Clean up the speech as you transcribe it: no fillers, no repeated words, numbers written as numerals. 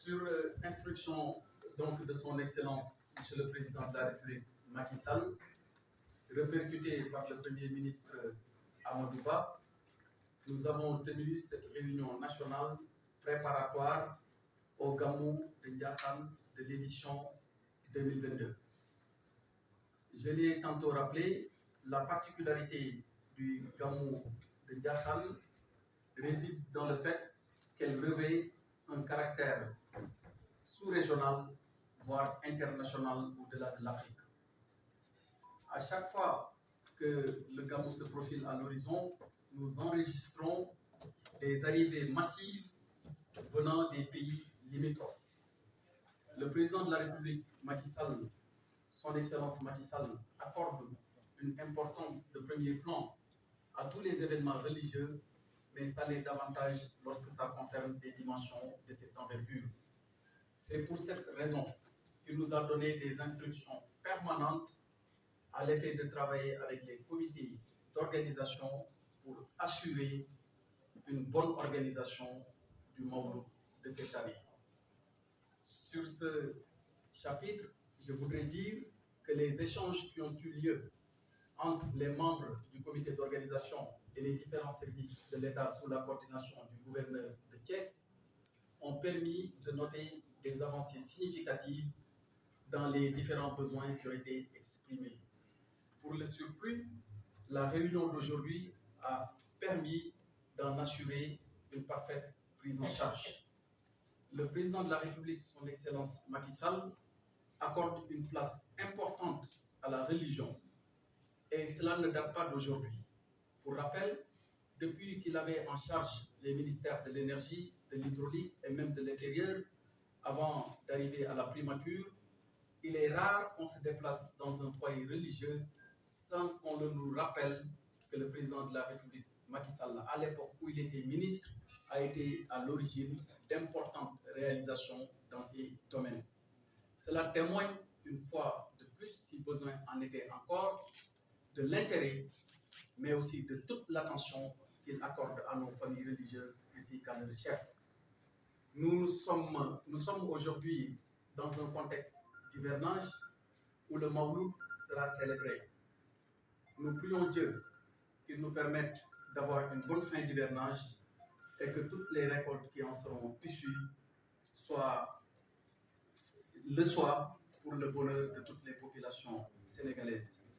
Sur instruction donc de son Excellence, Monsieur le Président de la République Macky Sall, répercuté par le Premier ministre Amadou Ba, nous avons tenu cette réunion nationale préparatoire au Gamou de Ndiassane de l'édition 2022. Je l'ai tantôt rappelé, la particularité du Gamou de Ndiassane réside dans le fait qu'elle revêt un caractère sous-régional, voire international au-delà de l'Afrique. À chaque fois que le Gamou se profile à l'horizon, nous enregistrons des arrivées massives venant des pays limitrophes. Le président de la République, Macky Sall, son Excellence Macky Sall, accorde une importance de premier plan à tous les événements religieux, mais ça l'est davantage lorsque ça concerne des dimensions de cette envergure. C'est pour cette raison qu'il nous a donné des instructions permanentes à l'effet de travailler avec les comités d'organisation pour assurer une bonne organisation du Mawlud de cette année. Sur ce chapitre, je voudrais dire que les échanges qui ont eu lieu entre les membres du comité d'organisation et les différents services de l'État sous la coordination du gouverneur de Thiès ont permis de noter des avancées significatives dans les différents besoins qui ont été exprimés. Pour le surplus, la réunion d'aujourd'hui a permis d'en assurer une parfaite prise en charge. Le président de la République, son Excellence Macky Sall, accorde une place importante à la religion et cela ne date pas d'aujourd'hui. Pour rappel, depuis qu'il avait en charge les ministères de l'énergie, de l'hydraulique et même de l'intérieur, avant d'arriver à la primature, il est rare qu'on se déplace dans un foyer religieux sans qu'on nous rappelle que le président de la République, Macky Sall, à l'époque où il était ministre, a été à l'origine d'importantes réalisations dans ces domaines. Cela témoigne, une fois de plus, si besoin en était encore, de l'intérêt, mais aussi de toute l'attention qu'il accorde à nos familles religieuses ainsi qu'à leurs chefs. Nous sommes aujourd'hui dans un contexte d'hivernage où le Mawlud sera célébré. Nous prions Dieu qu'il nous permette d'avoir une bonne fin d'hivernage et que toutes les récoltes qui en seront issues le soient pour le bonheur de toutes les populations sénégalaises.